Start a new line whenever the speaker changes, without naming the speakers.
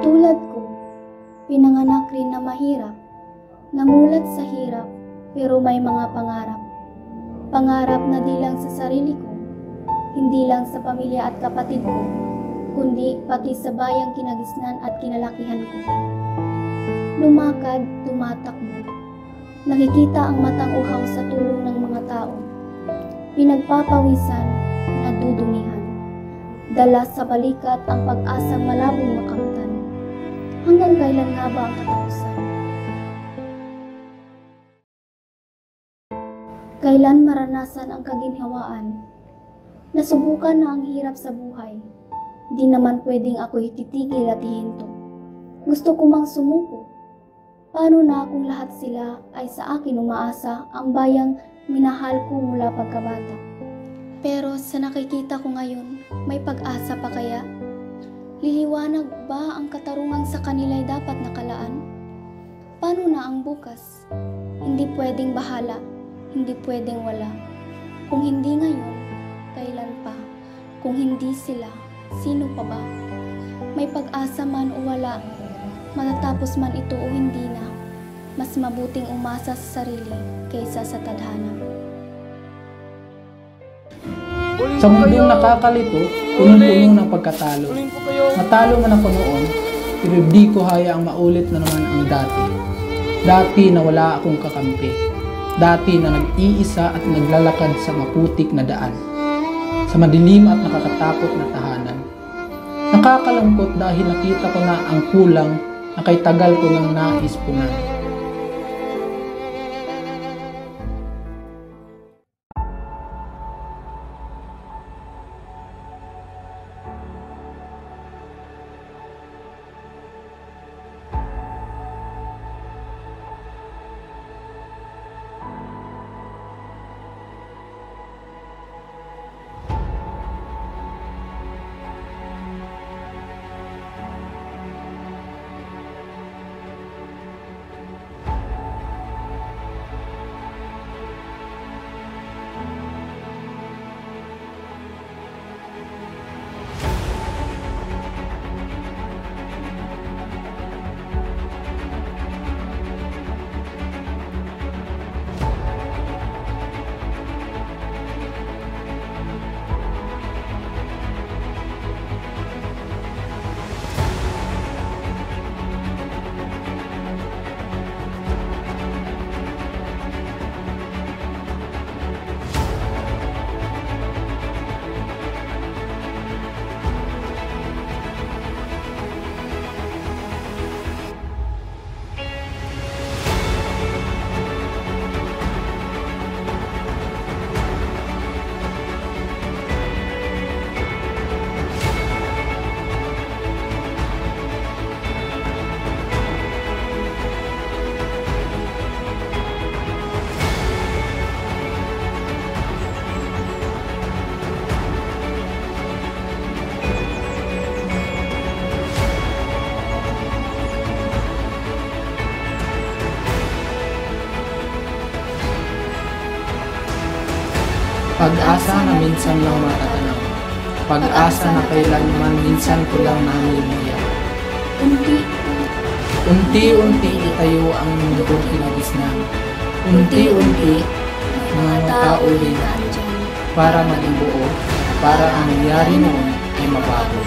Tulad ko, pinanganak rin na mahirap, namulat sa hirap, pero may mga pangarap. Pangarap na di lang sa sarili ko, hindi lang sa pamilya at kapatid ko, kundi pati sa bayang kinagisnan at kinalakihan ko. Lumakad, tumatakbo, nakikita ang matang uhaw sa tulong ng mga tao, pinagpapawisan, nadudumihan, dala sa balikat ang pag-asang malabong makamtan. Hanggang kailan nga ba ang katapusan? Kailan maranasan ang kaginhawaan? Nasubukan na ang hirap sa buhay. Di naman pwedeng ako'y titigil at hihinto. Gusto ko mang sumuko. Paano na kung lahat sila ay sa akin umaasa, ang bayang minahal ko mula pagkabata? Pero sa nakikita ko ngayon, may pag-asa pa kaya? Liliwanag ba ang katarungang sa kanila'y dapat nakalaan? Paano na ang bukas? Hindi pwedeng bahala, hindi pwedeng wala. Kung hindi ngayon, kailan pa? Kung hindi sila, sino pa ba? May pag-asa man o wala, matatapos man ito o hindi na, mas mabuting umasa sa sarili kaysa sa tadhana.
Sa mundong nakakalito, punong-puno ng pagkatalo. Natalo man ako noon, pero di ko hayaang maulit na naman ang dati. Dati na wala akong kakampi. Dati na nag-iisa at naglalakad sa maputik na daan. Sa madilim at nakakatakot na tahanan. Nakakalungkot dahil nakita ko na ang kulang na kay tagal ko ng nais punan. Pag-asa na minsan lang matatanaw. Pag-asa na kailanman minsan ko lang namimiyak. Unti-unti itayo ang mundong kinagisnan. Unti-unti mga tao din para maging buo, para ang nangyari noon ay mabago.